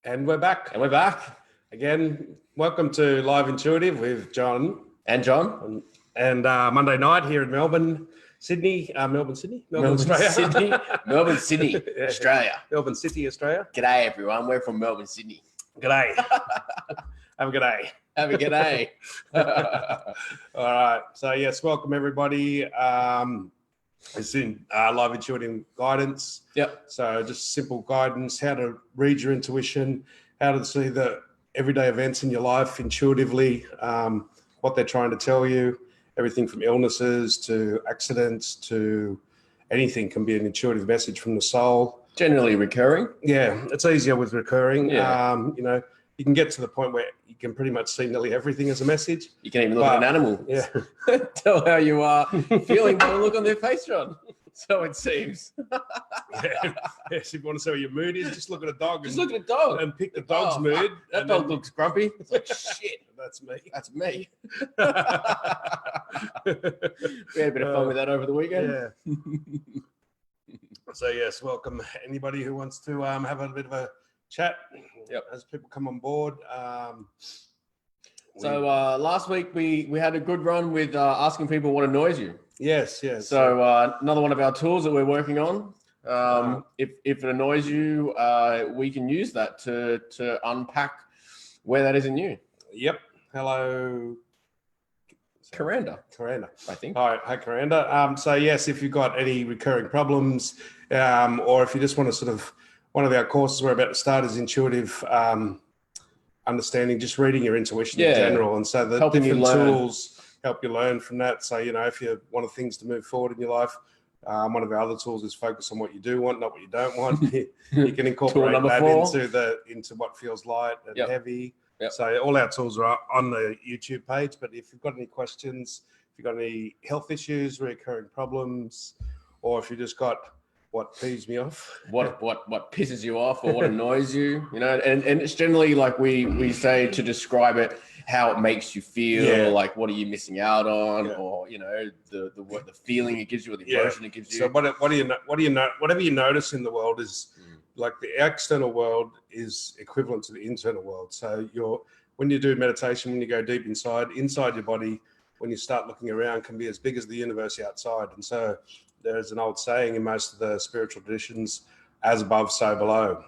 And we're back. And we're back. Again, welcome to Live Intuitive with John. And John. And Monday night here in Melbourne, Sydney. Melbourne, Sydney? Australia. Melbourne, Sydney, Yeah. Australia. Melbourne City, Australia. G'day, everyone. We're from Melbourne, Sydney. G'day. Have a good day. Have a good day. All right. So, yes, welcome everybody. It's in Live Intuitive guidance. Yep. So just simple guidance, how to read your intuition, how to see the everyday events in your life intuitively, what they're trying to tell you. Everything from illnesses to accidents to anything can be an intuitive message from the soul. Generally recurring. Yeah, it's easier with recurring. Yeah. You can get to the point where you can pretty much see nearly everything as a message. You can even look at an animal. Yeah. Tell how you are feeling by the look on their face, John. So it seems. Yes, if you want to see what your mood is, just look at a dog. Just look at a dog. And pick the dog's mood. That dog looks grumpy. It's like, shit. That's me. That's me. We had a bit of fun with that over the weekend. Yeah. So, yes, welcome anybody who wants to have a bit of a chat. Yep. As people come on board. So last week we had a good run with asking people what annoys you. Yes. So another one of our tools that we're working on. If it annoys you, we can use that to unpack where that is in you. Yep. Hello. Karanda, I think. Hi, Karanda. So yes, if you've got any recurring problems, or if you just want to sort of, one of our courses we're about to start is intuitive understanding, just reading your intuition in general. And so the helping different you tools help you learn from that. So, if you want things to move forward in your life, one of our other tools is focus on what you do want, not what you don't want. You can incorporate that into what feels light and heavy. Yep. So all our tools are on the YouTube page. But if you've got any questions, if you've got any health issues, recurring problems, or if you just got what peeves me off, what pisses you off, or what annoys you, and it's generally like we say to describe it, how it makes you feel, like what are you missing out on, or the feeling it gives you, or the emotion it gives you. So whatever you notice in the world is like the external world is equivalent to the internal world. So when you do meditation, when you go deep inside your body, when you start looking around, can be as big as the universe outside. And so there's an old saying in most of the spiritual traditions, as above, so below,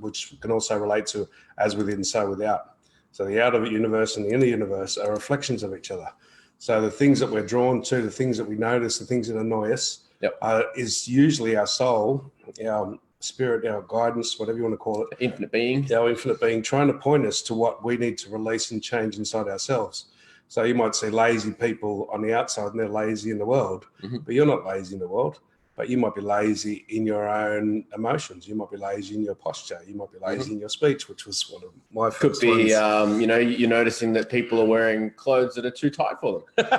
which can also relate to as within, so without. So the outer universe and the inner universe are reflections of each other. So the things that we're drawn to, the things that we notice, the things that annoy us, is usually our soul, our spirit, our guidance, whatever you want to call it. Infinite being. Our infinite being trying to point us to what we need to release and change inside ourselves. So you might see lazy people on the outside and they're lazy in the world, but you're not lazy in the world, but you might be lazy in your own emotions. You might be lazy in your posture. You might be lazy in your speech, which was one of my first ones. You're noticing that people are wearing clothes that are too tight for them.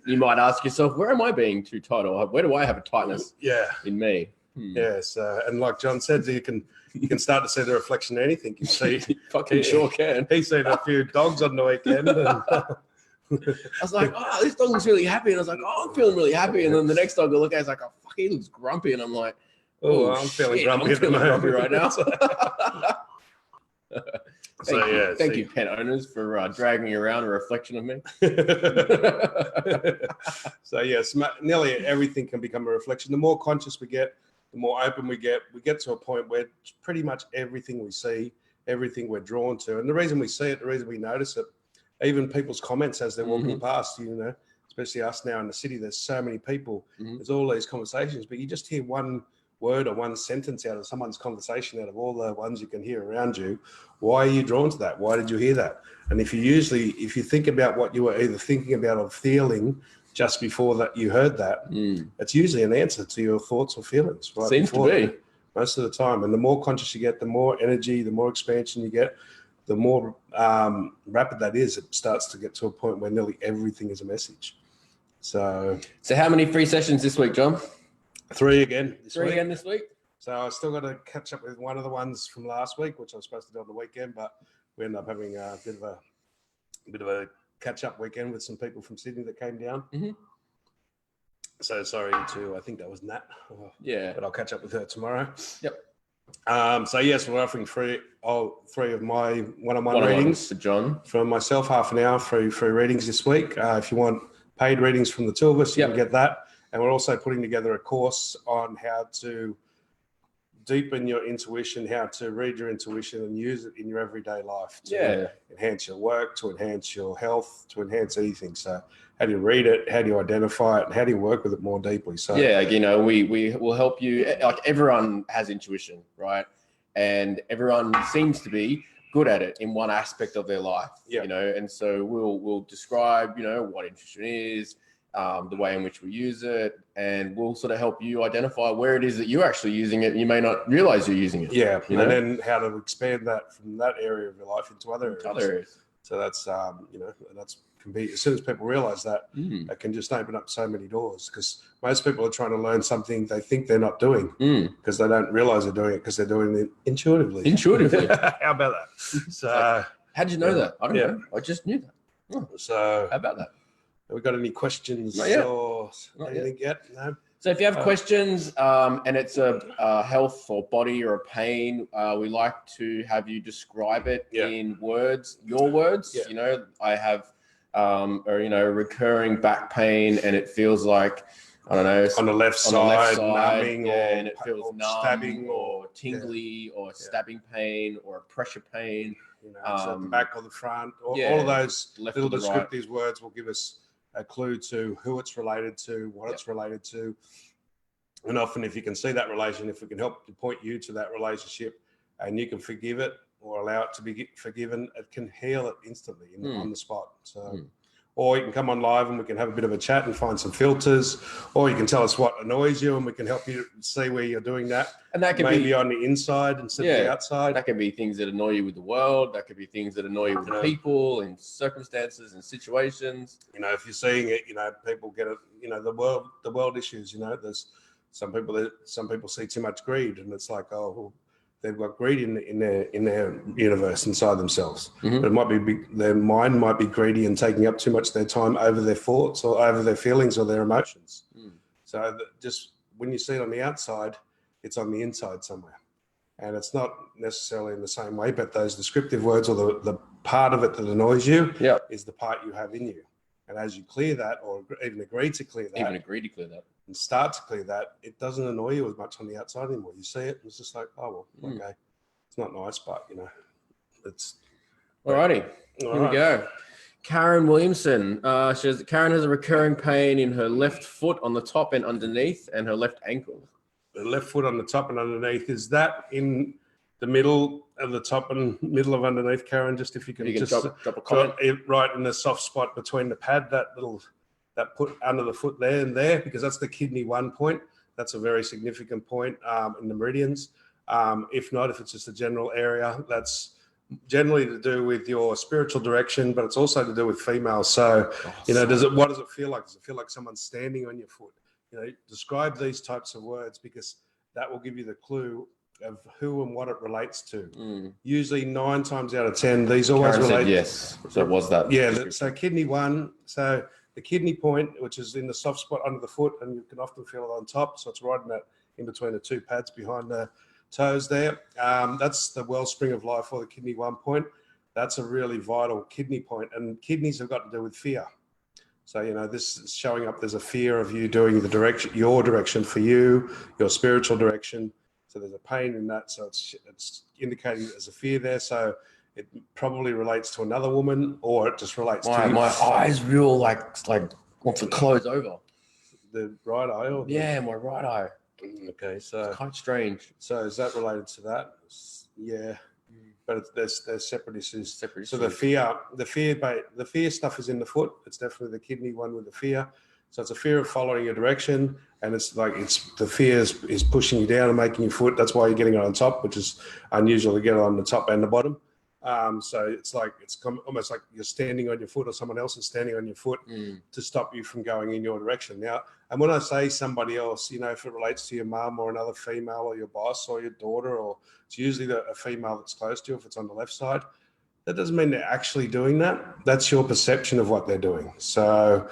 You might ask yourself, where am I being too tight, or where do I have a tightness in me? Yes, and like John said, you can start to see the reflection of anything. You see, fucking sure can. He's seen a few dogs on the weekend. And, I was like, oh, this dog looks really happy. And I was like, oh, I'm feeling really happy. And then the next dog I look at is like, oh, fuck, he looks grumpy. And I'm like, I'm feeling grumpy right now. Thank you, pet owners, for dragging around a reflection of me. So, yes, nearly everything can become a reflection. The more conscious we get, the more open we get to a point where pretty much everything we see, everything we're drawn to. And the reason we see it, the reason we notice it, even people's comments as they're walking past, especially us now in the city, there's so many people, there's all these conversations, but you just hear one word or one sentence out of someone's conversation out of all the ones you can hear around you. Why are you drawn to that? Why did you hear that? And if you think about what you were either thinking about or feeling just before that you heard that, it's usually an answer to your thoughts or feelings. Right? Seems to be. Most of the time. And the more conscious you get, the more energy, the more expansion you get, the more rapid that is. It starts to get to a point where nearly everything is a message. So how many free sessions this week, John? 3 again. This week. So I still got to catch up with one of the ones from last week, which I was supposed to do on the weekend, but we ended up having a bit of a catch-up weekend with some people from Sydney that came down. So sorry I think that was Nat. Yeah. But I'll catch up with her tomorrow. Yep. So yes, we're offering three of my one-on-one readings for John. From myself, half an hour, free readings this week. If you want paid readings from the two of us, you can get that. And we're also putting together a course on how to deepen your intuition, how to read your intuition and use it in your everyday life to enhance your work, to enhance your health, to enhance anything. So how do you read it? How do you identify it? And how do you work with it more deeply? So we will help you. Like, everyone has intuition, right? And everyone seems to be good at it in one aspect of their life, and so we'll describe, what intuition is, the way in which we use it, and we'll sort of help you identify where it is that you're actually using it. You may not realize you're using it. Yeah, and then how to expand that from that area of your life into other areas. So that's that's can be, as soon as people realize that, it can just open up so many doors, because most people are trying to learn something they think they're not doing because they don't realize they're doing it because they're doing it intuitively. How about that? So how did you know that? I don't know. I just knew that. Oh. So how about that? Have we got any questions or anything yet? No. So if you have questions and it's a health or body or a pain, we like to have you describe it in words, your words. I have recurring back pain, and it feels like, I don't know, on the left side, numbing, and it feels numb, stabbing, or tingly, or stabbing pain, or a pressure pain. So the back or the front, all of those little descriptive words will give us a clue to who it's related to, what it's related to. And often, if you can see that relation, if we can help to point you to that relationship and you can forgive it or allow it to be forgiven, it can heal it instantly on the spot. So, or you can come on live and we can have a bit of a chat and find some filters, or you can tell us what annoys you and we can help you see where you're doing that. And that can maybe on the inside instead of the outside. That can be things that annoy you with the world. That could be things that annoy you with people and circumstances and situations. If you're seeing it, people get it. The world issues. There's some people see too much greed, and it's like, they've got greed in their universe inside themselves. But it might be their mind might be greedy and taking up too much of their time over their thoughts or over their feelings or their emotions. So just when you see it on the outside, it's on the inside somewhere, and it's not necessarily in the same way. But those descriptive words, or the part of it that annoys you, is the part you have in you. And as you clear that, or even agree to clear that, and start to clear that, it doesn't annoy you as much on the outside anymore. You see it, and it's just like, okay, it's not nice, but it's. Alrighty, here we go. Karen Williamson. She says Karen has a recurring pain in her left foot on the top and underneath, and her left ankle. The left foot on the top and underneath, is that in the middle of the top and middle of underneath, Karen? Just if you can just drop a comment. Right in the soft spot between the pad, that put under the foot there and there, because that's the kidney 1 point. That's a very significant point in the meridians. If not, if it's just a general area, that's generally to do with your spiritual direction, but it's also to do with females. So, what does it feel like? Does it feel like someone's standing on your foot? Describe these types of words, because that will give you the clue of who and what it relates to. Usually 9 times out of 10, these always relate. Yes. So it was that. Yeah. So kidney 1. So the kidney point, which is in the soft spot under the foot, and you can often feel it on top. So it's right in between the 2 pads behind the toes there. That's the wellspring of life, or the kidney 1 point. That's a really vital kidney point. And kidneys have got to do with fear. So, this is showing up. There's a fear of you doing your direction for you, your spiritual direction. So there's a pain in that. So it's indicating there's a fear there. So it probably relates to another woman, or it just relates to you. My eyes real like wants to close over. The right eye? My right eye. Okay, so it's quite strange. So is that related to that? Yeah. But there's separate issues. So the fear stuff is in the foot. It's definitely the kidney one with the fear. So it's a fear of following a direction, and it's the fear is pushing you down and making your foot. That's why you're getting it on top, which is unusual to get it on the top and the bottom. So it's almost like you're standing on your foot, or someone else is standing on your foot to stop you from going in your direction. Now, and when I say somebody else, if it relates to your mum or another female, or your boss or your daughter, or it's usually a female that's close to you if it's on the left side, that doesn't mean they're actually doing that. That's your perception of what they're doing. So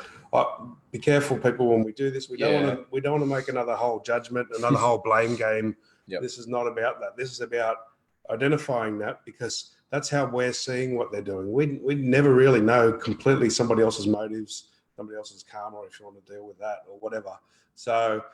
be careful, people, when we do this. We don't want to make another whole judgment, another whole blame game Yep. This is not about that. This is about identifying that, because that's how we're seeing what they're doing. We never really know completely somebody else's motives, somebody else's karma, if you want to deal with that or whatever. So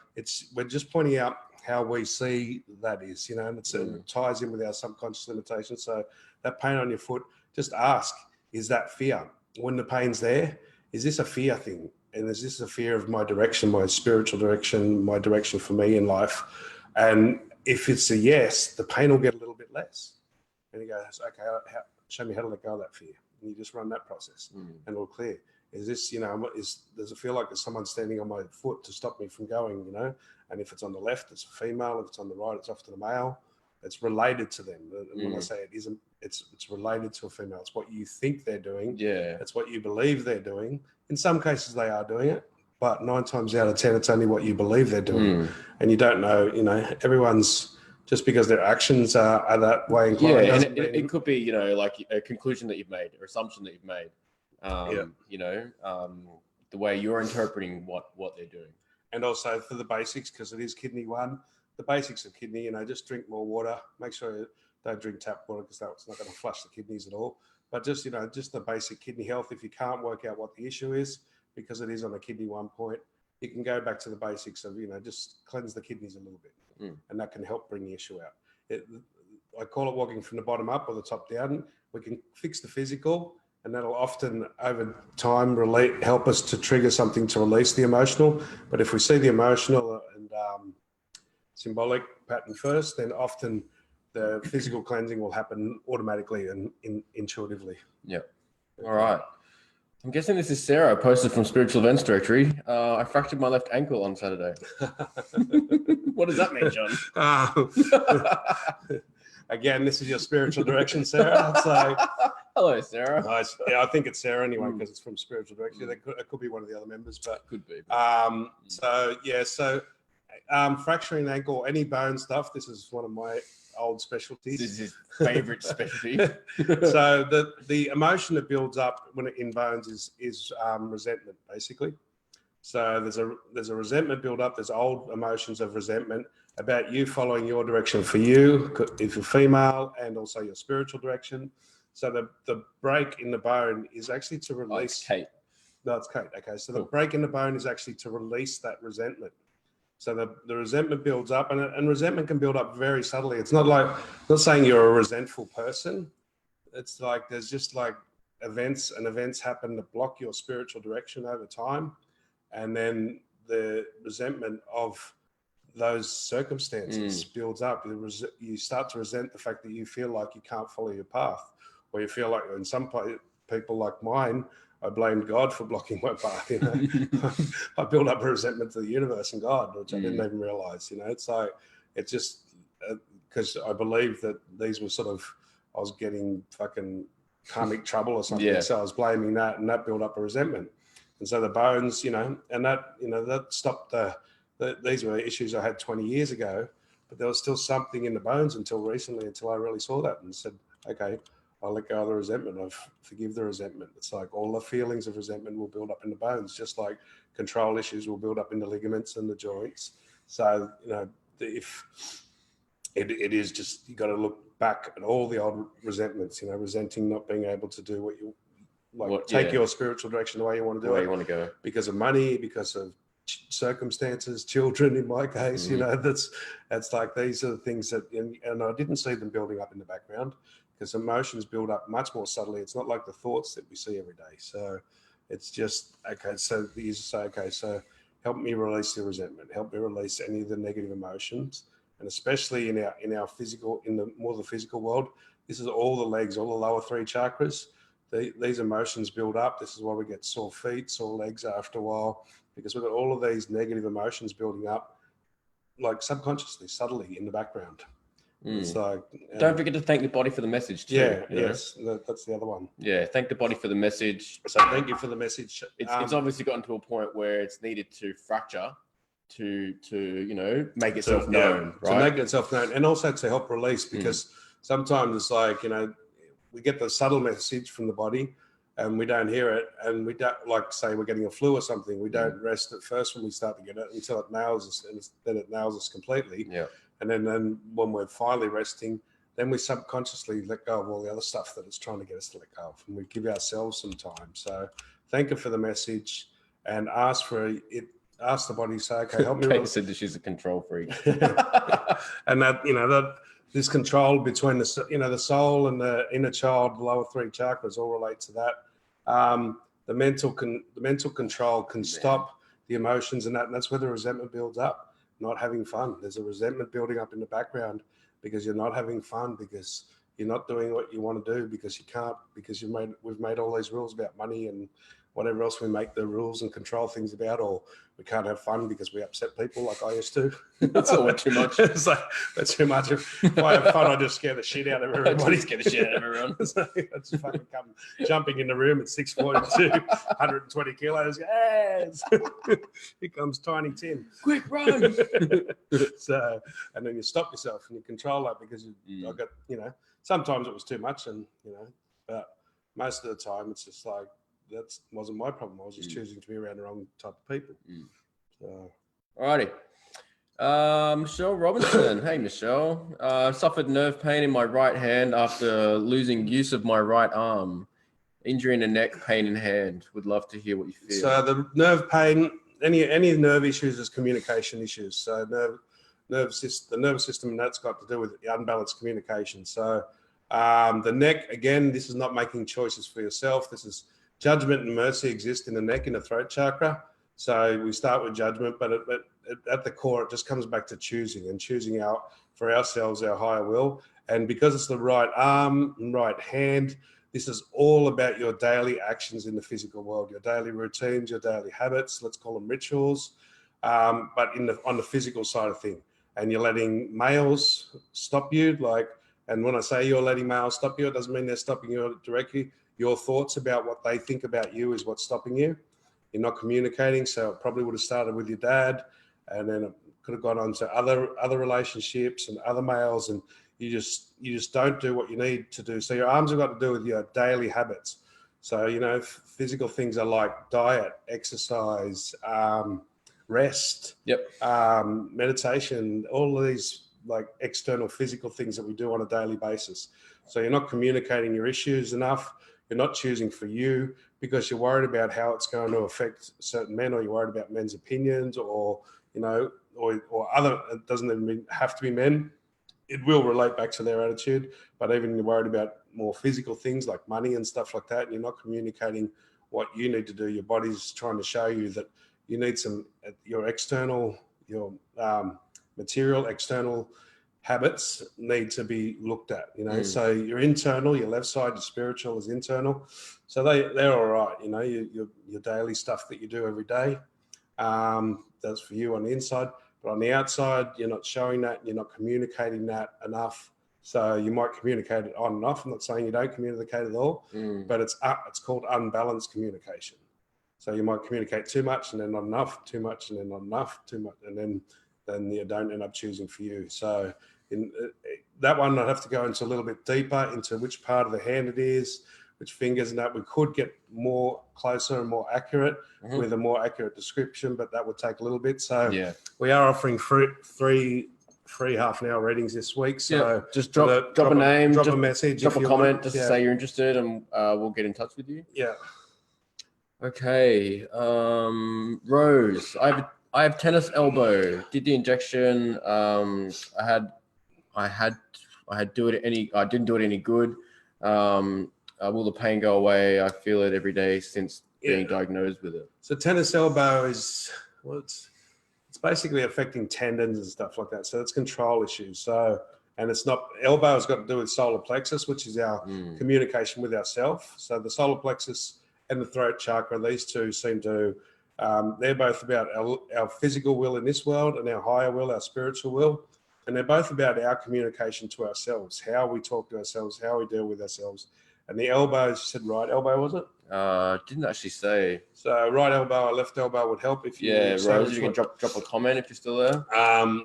we're just pointing out how we see that is, you know, and it ties in with our subconscious limitations. So that pain on your foot, just ask, is that fear? When the pain's there, is this a fear thing? And is this a fear of my direction, my spiritual direction, my direction for me in life? And if it's a yes, the pain will get a little bit less. And he goes, okay, show me how to let go of that fear. And you just run that process and it'll clear. Is this, you know, does it feel like there's someone standing on my foot to stop me from going, you know? And if it's on the left, it's a female. If it's on the right, it's off to the male. It's related to them. And when I say it isn't, it's related to a female. It's what you think they're doing. Yeah. It's what you believe they're doing. In some cases, they are doing it, but 9 times out of 10, it's only what you believe they're doing. And you don't know, you know, everyone's, just because their actions are that way inclined. Yeah, and it could be, you know, like a conclusion that you've made or assumption that you've made. You know, the way you're interpreting what they're doing. And also for the basics, because it is kidney 1, the basics of kidney, you know, just drink more water. Make sure you don't drink tap water, because that's not going to flush the kidneys at all. But just, you know, just the basic kidney health. If you can't work out what the issue is, because it is on a kidney 1 point, you can go back to the basics of, you know, just cleanse the kidneys a little bit. And that can help bring the issue out. I call it walking from the bottom up or the top down. We can fix the physical, and that'll often over time help us to trigger something to release the emotional. But if we see the emotional and symbolic pattern first, then often the physical cleansing will happen automatically and intuitively. Yep. All right. I'm guessing this is Sarah, posted from Spiritual Events Directory. I fractured my left ankle on Saturday. What does that mean, John? Again, this is your spiritual direction, Sarah. So, hello, Sarah. Nice. Yeah, I think it's Sarah anyway, because it's from Spiritual Directory. It could be one of the other members, but could be. So fracturing ankle, any bone stuff. This is one of my old specialties. This is his favorite specialty. So the emotion that builds up in bones is resentment, basically. So there's a resentment build up. There's old emotions of resentment about you following your direction for you, if you're female, and also your spiritual direction. So the break in the bone is actually to release. Oh, it's Kate. No, it's Kate. Okay, so the break in the bone is actually to release that resentment. So the resentment builds up, and resentment can build up very subtly. It's not saying you're a resentful person. It's like there's just like events happen to block your spiritual direction over time. And then the resentment of those circumstances builds up. You start to resent the fact that you feel like you can't follow your path, or you feel like, in some people like mine, I blamed God for blocking my path. You know, I built up a resentment to the universe and God, which I didn't even realize. You know, it's like it's just because I believed that these were sort of, I was getting fucking karmic trouble or something. Yeah. So I was blaming that, and that built up a resentment. And so the bones, you know, and that, you know, that stopped these were issues I had 20 years ago, but there was still something in the bones until recently, until I really saw that and said, okay, I'll let go of the resentment. I forgive the resentment. It's like all the feelings of resentment will build up in the bones, just like control issues will build up in the ligaments and the joints. So, you know, if it is just, you got to look back at all the old resentments, you know, resenting not being able to do what you take your spiritual direction the way you want to do it. The way you want to go. Because of money, because of circumstances, children, in my case, you know, that's like, these are the things that, and I didn't see them building up in the background, because emotions build up much more subtly. It's not like the thoughts that we see every day. So it's just, okay, so you say, okay, so help me release the resentment, help me release any of the negative emotions. And especially in our physical, in the more the physical world, this is all the legs, all the lower 3 chakras. These emotions build up. This is why we get sore feet, sore legs after a while, because we've got all of these negative emotions building up, like subconsciously, subtly in the background. It's like, don't forget to thank the body for the message too. Yeah, yes, that's the other one. Yeah, thank the body for the message. So thank you for the message. It's obviously gotten to a point where it's needed to fracture to you know, make itself known, right? To make itself known, and also to help release, because sometimes it's like, you know, we get the subtle message from the body and we don't hear it, and we don't, like, say we're getting a flu or something, we don't rest at first when we start to get it until it nails us, and then it nails us completely. Yeah. And then when we're finally resting, then we subconsciously let go of all the other stuff that it's trying to get us to let go of, and we give ourselves some time. So thank her for the message, and ask for it. Ask the body, say, okay, help me. Kate said that she's a control freak. And that, that this control between the soul and the inner child, the lower 3 chakras, all relate to that. The mental control can stop the emotions, and that's where the resentment builds up. Not having fun. There's a resentment building up in the background because you're not having fun, because you're not doing what you want to do, because you can't, because we've made all these rules about money and whatever else we make the rules and control things about, or we can't have fun because we upset people like I used to. That's all too much. It's like, that's too much. If I have fun, I just scare the shit out of everybody. Scare the shit out of everyone. So that's fucking come jumping in the room at 6'2", 120 kilos. Yes! Here comes Tiny Tim. Quick, run! So, and then you stop yourself and you control that, because I got, sometimes it was too much, and but most of the time it's just like, that wasn't my problem. I was just choosing to be around the wrong type of people. So. Alrighty. Michelle Robinson. Hey, Michelle. Suffered nerve pain in my right hand after losing use of my right arm. Injury in the neck, pain in hand. Would love to hear what you feel. So the nerve pain, any nerve issues is communication issues. So the nervous system, and that's got to do with unbalanced communication. So the neck, again, this is not making choices for yourself. This is judgment and mercy exist in the neck, in the throat chakra. So we start with judgment, but at the core, it just comes back to choosing out for ourselves, our higher will. And because it's the right arm and right hand, this is all about your daily actions in the physical world, your daily routines, your daily habits, let's call them rituals, but on the physical side of things. And you're letting males stop you, and when I say you're letting males stop you, it doesn't mean they're stopping you directly. Your thoughts about what they think about you is what's stopping you. You're not communicating, so it probably would have started with your dad, and then it could have gone on to other relationships and other males, and you just don't do what you need to do. So your arms have got to do with your daily habits. So physical things are like diet, exercise, rest, meditation, all of these like external physical things that we do on a daily basis. So you're not communicating your issues enough. You're not choosing for you because you're worried about how it's going to affect certain men, or you're worried about men's opinions, or other. It doesn't even have to be men. It will relate back to their attitude, but even you're worried about more physical things like money and stuff like that, and you're not communicating what you need to do. Your body's trying to show you that you need your material external habits need to be looked at, So your internal, your left side, your spiritual is internal. So they're all right, your daily stuff that you do every day. That's for you on the inside, but on the outside, you're not showing that, you're not communicating that enough. So you might communicate it on and off. I'm not saying you don't communicate at all, but it's called unbalanced communication. So you might communicate too much and then not enough, too much and then not enough, too much, and then you don't end up choosing for you. So in that one, I'd have to go into a little bit deeper into which part of the hand it is, which fingers, and that we could get more closer and more accurate with a more accurate description, but that would take a little bit. So we are offering free half-an-hour readings this week. So just drop a name, drop a message, drop a comment, just to say you're interested, and we'll get in touch with you. Yeah. Okay. Rose, I have tennis elbow. Did the injection. I didn't do it any good. Will the pain go away? I feel it every day since being diagnosed with it. So tennis elbow is it's basically affecting tendons and stuff like that. So it's control issues. So, and it's not, elbow has got to do with solar plexus, which is our communication with ourself. So the solar plexus and the throat chakra, these two seem to, they're both about our physical will in this world and our higher will, our spiritual will. And they're both about our communication to ourselves, how we talk to ourselves, how we deal with ourselves. And the elbows, you said right elbow, was it? Didn't actually say. So right elbow or left elbow would help if you. Yeah, Rose, you can drop a comment if you're still there.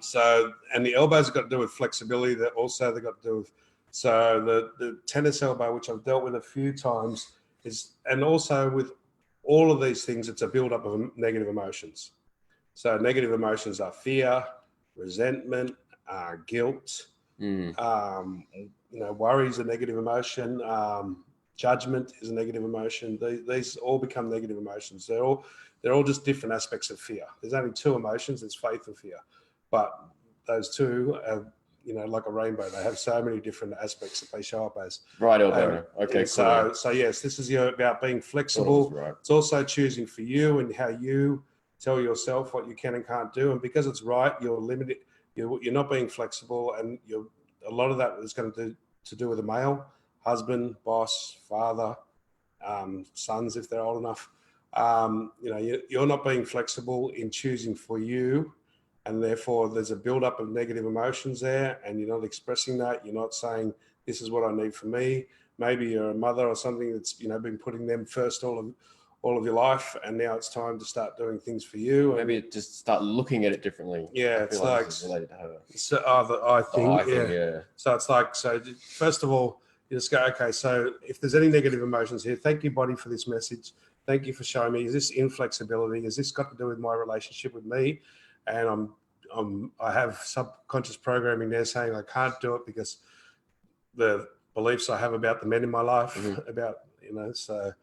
So, and the elbows have got to do with flexibility. That also they've got to do with. So the tennis elbow, which I've dealt with a few times, is, and also with all of these things, it's a build-up of negative emotions. So negative emotions are fear, resentment, guilt, worry is a negative emotion. Judgment is a negative emotion. These all become negative emotions. They're all just different aspects of fear. There's only two emotions. There's faith and fear, but those two are, like a rainbow. They have so many different aspects that they show up as. Right, okay, cool. So yes, this is about being flexible. Right. It's also choosing for you and how you tell yourself what you can and can't do. And because it's right, you're limited. You're not being flexible, and a lot of that is going to do with a male, husband, boss, father, sons if they're old enough. You're not being flexible in choosing for you, and therefore there's a build-up of negative emotions there, and you're not expressing that. You're not saying, this is what I need for me. Maybe you're a mother or something that's been putting them first all of your life, and now it's time to start doing things for you. Maybe just start looking at it differently. Yeah, it's like related to her. So I think, yeah. So it's like, so first of all, you just go, okay, so if there's any negative emotions here, thank you, body, for this message. Thank you for showing me. Is this inflexibility? Has this got to do with my relationship with me? And I have subconscious programming there saying I can't do it because the beliefs I have about the men in my life, about, so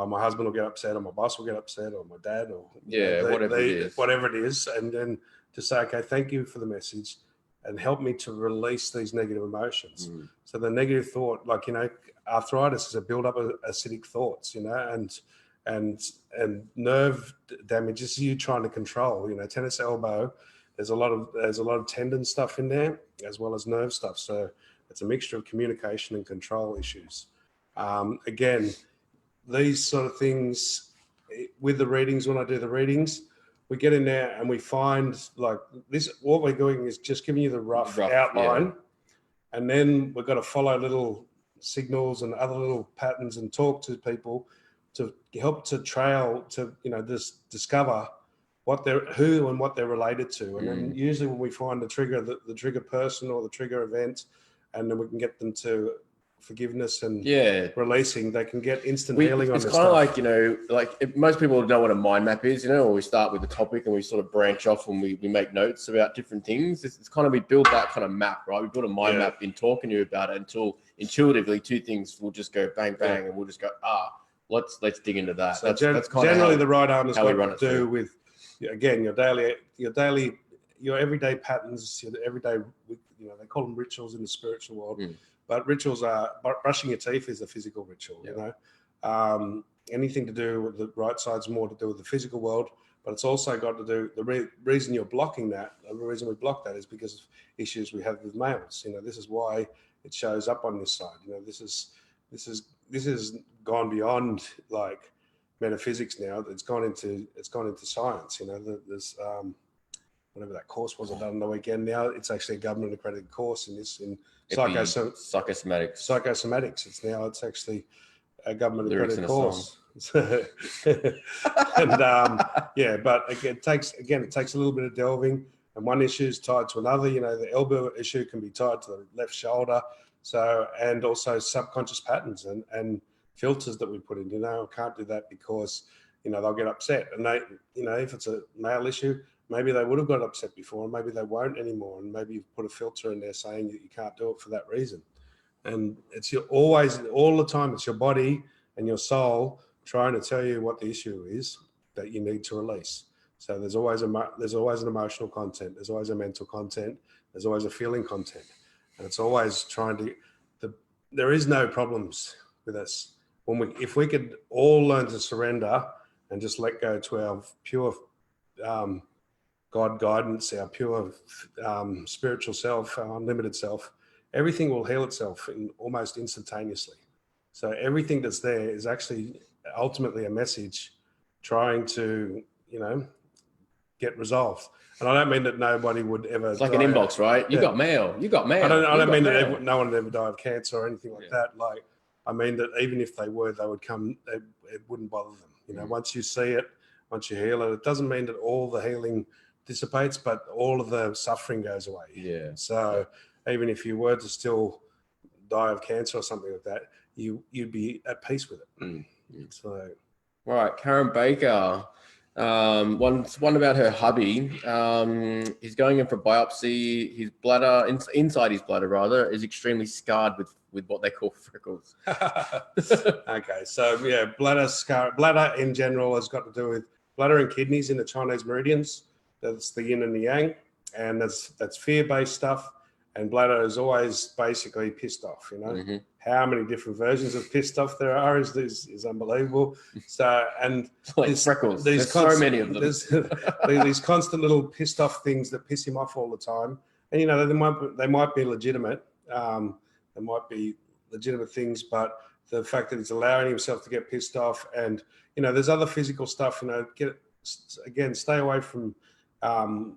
my husband will get upset, or my boss will get upset, or my dad, or whatever it is. And then to say, okay, thank you for the message, and help me to release these negative emotions. So the negative thought, like, arthritis is a build-up of acidic thoughts, and nerve damage is you trying to control. Tennis elbow, there's a lot of tendon stuff in there as well as nerve stuff. So it's a mixture of communication and control issues. Again, these sort of things with the readings, when I do the readings, we get in there and we find like this, what we're doing is just giving you the rough outline. And then we've got to follow little signals and other little patterns and talk to people to help to trail to, just discover who and what they're related to. And then usually when we find the trigger person or the trigger event, and then we can get them to forgiveness and releasing, they can get instant healing on this stuff. It's kind of like, most people know what a mind map is, or we start with the topic and we sort of branch off and we make notes about different things. It's kind of, we build that kind of map, right? We build a mind map in talking to you about it until intuitively two things will just go bang, bang, and we'll just go, let's dig into that. So that's kind generally of the right arm has got to do with, again, your everyday patterns, your everyday, they call them rituals in the spiritual world. But rituals brushing your teeth is a physical ritual, anything to do with the right side's more to do with the physical world, but it's also got to do, the reason you're blocking that, the reason we block that is because of issues we have with males. This is why it shows up on this side. This is gone beyond like metaphysics now. It's gone into science. There's whatever that course was I done on the weekend. Now it's actually a government accredited course in psychosomatics. It's actually a government accredited course. And but it takes a little bit of delving, and one issue is tied to another. The elbow issue can be tied to the left shoulder. So, and also subconscious patterns and filters that we put in. I can't do that because they'll get upset, and they, if it's a male issue, maybe they would have got upset before, and maybe they won't anymore. And maybe you've put a filter in there saying that you can't do it for that reason. And it's all the time, it's your body and your soul trying to tell you what the issue is that you need to release. So there's always an emotional content. There's always a mental content. There's always a feeling content. And it's always trying to, there is no problems with us. If we could all learn to surrender and just let go to our pure, God guidance, our pure spiritual self, our unlimited self, everything will heal itself almost instantaneously. So everything that's there is actually ultimately a message trying to, get resolved. And I don't mean that nobody would ever. It's like an inbox, right? You got mail. You got mail. I don't mean that no one would ever die of cancer or anything like that. Like, I mean that even if they would come, it wouldn't bother them. Once you see it, once you heal it, it doesn't mean that all the healing dissipates, but all of the suffering goes away. Yeah. So even if you were to still die of cancer or something like that, you'd be at peace with it. So, right, Karen Baker. One about her hubby. He's going in for biopsy. His bladder, inside his bladder rather, is extremely scarred with what they call freckles. Okay, so yeah, bladder in general has got to do with bladder and kidneys in the Chinese meridians. That's the yin and the yang, and that's fear-based stuff. And bladder is always basically pissed off. You know, how many different versions of pissed off there are is unbelievable. So, and like freckles. There's so many of them. There's these constant little pissed off things that piss him off all the time. And you know, they might be legitimate. They might be legitimate things, but the fact that he's allowing himself to get pissed off, and you know, there's other physical stuff. You know, stay away from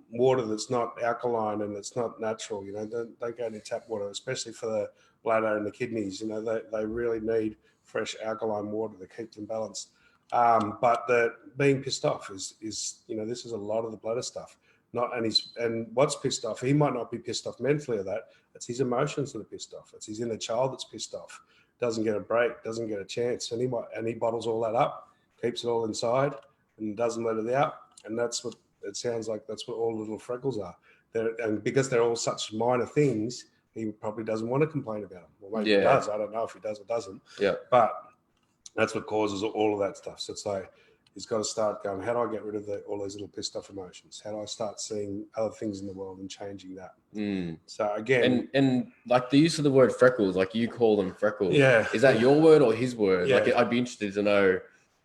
water that's not alkaline and it's not natural. You know, don't go into tap water, especially for the bladder and the kidneys. You know, they really need fresh alkaline water to keep them balanced. But the being pissed off is you know, this is a lot of the bladder stuff. And what's pissed off, he might not be pissed off mentally of that. It's his emotions that are pissed off. It's his inner child that's pissed off. Doesn't get a break, doesn't get a chance, and he bottles all that up, keeps it all inside, and doesn't let it out. And that's what it sounds like. That's what all little freckles are. And because they're all such minor things, he probably doesn't want to complain about them. Well, maybe he does. I don't know if he does or doesn't. Yeah. But that's what causes all of that stuff. So it's like he's got to start going, how do I get rid of all those little pissed off emotions? How do I start seeing other things in the world and changing that? So again, and like the use of the word freckles, like you call them freckles. Yeah. Is that your word or his word? Yeah. Like I'd be interested to know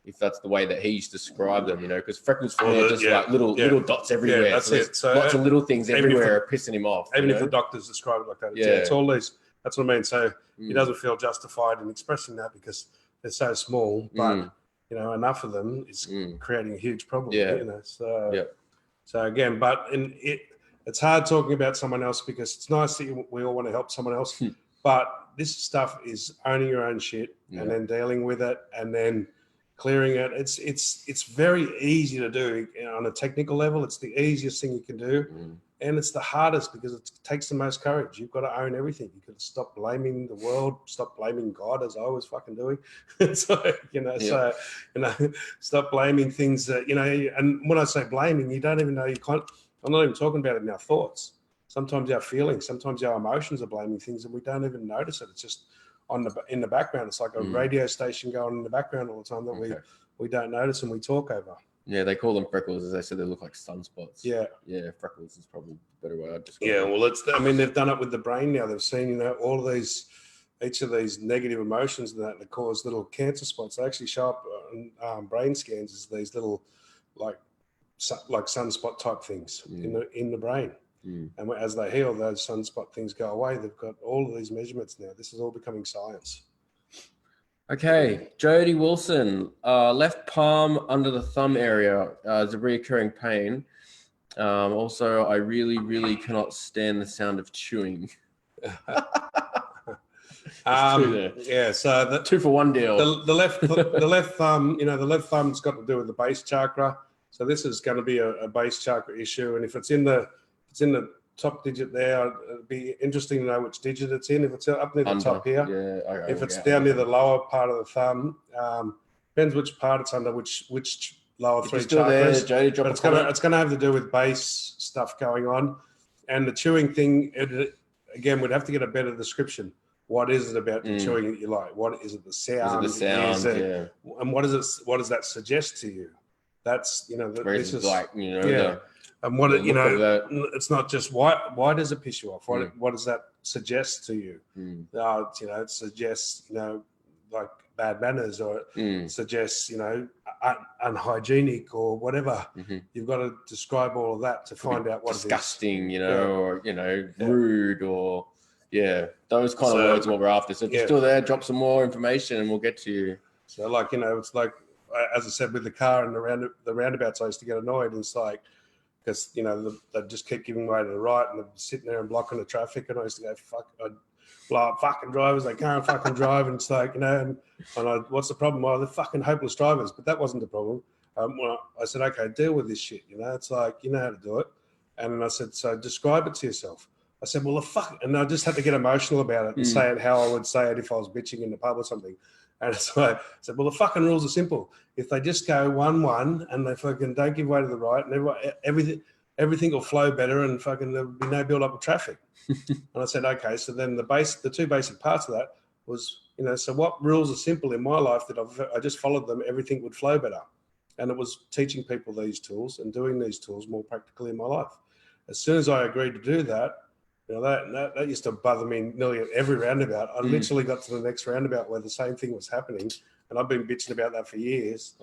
if that's the way that he used to describe them, you know, because freckles for me are just like little dots everywhere. Yeah, that's it. So lots of little things everywhere are pissing him off. Even if the doctors describe it like that, it's all these. That's what I mean. So he doesn't feel justified in expressing that because they're so small, but you know, enough of them is creating a huge problem. You know, so again, but it's hard talking about someone else because it's nice that we all want to help someone else, but this stuff is owning your own shit and then dealing with it and then clearing it. It's very easy to do on a technical level. It's the easiest thing you can do. And it's the hardest because it takes the most courage. You've got to own everything. You've got to stop blaming the world, stop blaming God, as I was fucking doing. So, you know, stop blaming things that, you know, and when I say blaming, you don't even know, I'm not even talking about it in our thoughts. Sometimes our feelings, sometimes our emotions are blaming things and we don't even notice it. It's just in the background. It's like a radio station going in the background all the time that we don't notice and we talk over. Yeah, they call them freckles. As I said, they look like sunspots. Yeah. Yeah, freckles is probably a better way I'd describe it. Yeah, well, they've done it with the brain now. They've seen, you know, all of each of these negative emotions that cause little cancer spots. They actually show up on brain scans as these little, like sunspot type things in the brain. And as they heal, those sunspot things go away. They've got all of these measurements now. This is all becoming science. Okay, Jodie Wilson, left palm under the thumb area is a reoccurring pain. Also, I really, really cannot stand the sound of chewing. Yeah, so the 2-for-1 deal. The left thumb, you know, the left thumb's got to do with the base chakra. So this is going to be a base chakra issue, and if it's in the top digit there, it'd be interesting to know which digit it's in. If it's up near the top here, if it's down near the lower part of the thumb, depends which part it's under, which lower three chakras. Jodie, but it's going to have to do with base stuff going on, and the chewing thing. Again, we'd have to get a better description. What is it about the chewing that you like? What is it? The sound? Is it the sound? And what does that suggest to you? That's, you know, this is like, you know, and what, you know, it's not just why does it piss you off? What does that suggest to you? You know, it suggests, you know, like bad manners, or it suggests, you know, unhygienic or whatever. You've got to describe all of that to find out what disgusting, you know, or, you know, rude, or those kind of words what we're after. So if you're still there, drop some more information and we'll get to you. So like, you know, it's like, as I said, with the car and the roundabouts, I used to get annoyed. And it's like, because, you know, they just keep giving way to the right and they're sitting there and blocking the traffic. And I used to go, I'd blow up fucking drivers. They can't fucking drive. And it's like, you know, and what's the problem? Well, they're fucking hopeless drivers. But that wasn't the problem. Well, I said, okay, deal with this shit. You know, it's like, you know how to do it. And I said, so describe it to yourself. I said, well, and I just had to get emotional about it and say it how I would say it if I was bitching in the pub or something. And it's like, I said, well, the fucking rules are simple. If they just go 1-1 and they fucking don't give way to the right, and everything will flow better, and fucking there'll be no build up of traffic. And I said, okay. So then the two basic parts of that was, so what rules are simple in my life that I just followed them, everything would flow better. And it was teaching people these tools and doing these tools more practically in my life. As soon as I agreed to do that, that used to bother me nearly at every roundabout. I literally got to the next roundabout where the same thing was happening, and I've been bitching about that for years,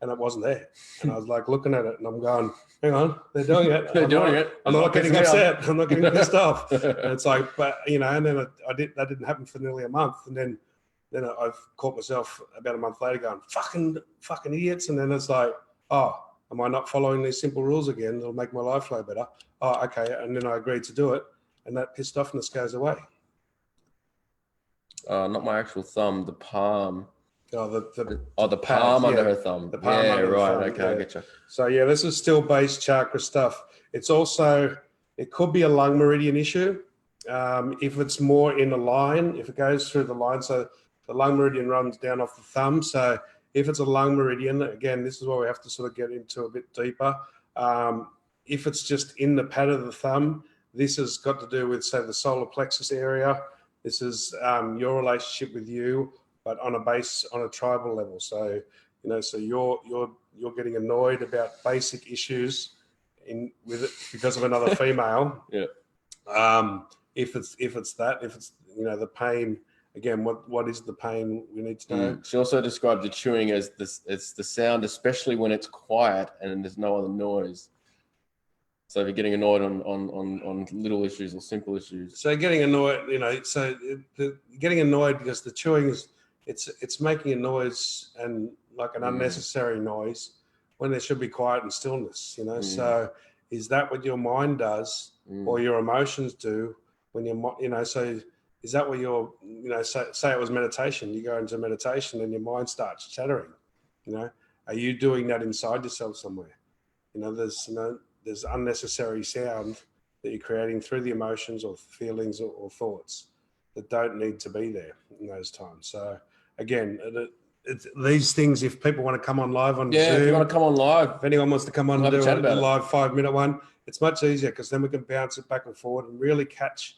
and it wasn't there. And I was like looking at it, and I'm going, "Hang on, they're doing it. I'm not getting upset. I'm not getting pissed off." And it's like, but and then that didn't happen for nearly a month, and then I've caught myself about a month later going, "Fucking idiots!" And then it's like, "Oh, am I not following these simple rules again? It'll make my life flow better." Oh, okay. And then I agreed to do it. And that pissed offness goes away. Not my actual thumb, the palm. Oh, the palm under her thumb. The palm under the thumb. Okay, I get you. So this is still base chakra stuff. It's also, it could be a lung meridian issue. If it's more in a line, if it goes through the line, so the lung meridian runs down off the thumb. So if it's a lung meridian, again, this is where we have to sort of get into a bit deeper. If it's just in the pad of the thumb, this has got to do with, say, the solar plexus area. This is your relationship with you, but on a tribal level. So, so you're getting annoyed about basic issues with it because of another female. Yeah. If it's the pain. Again, what is the pain? We need to know. She also described the chewing as it's the sound, especially when it's quiet and there's no other noise. So if you're getting annoyed on little issues or simple issues. So getting annoyed, getting annoyed because the chewing is, it's making a noise, and like an unnecessary noise when there should be quiet and stillness, So is that what your mind does or your emotions do when you're, so is that what you're, say it was meditation, you go into meditation and your mind starts chattering, are you doing that inside yourself somewhere? There's unnecessary sound that you're creating through the emotions or feelings or thoughts that don't need to be there in those times. So again, these things, if people want to come on live on Zoom, if you want to come on live, if anyone wants to come on and do a live 5-minute one, it's much easier because then we can bounce it back and forward and really catch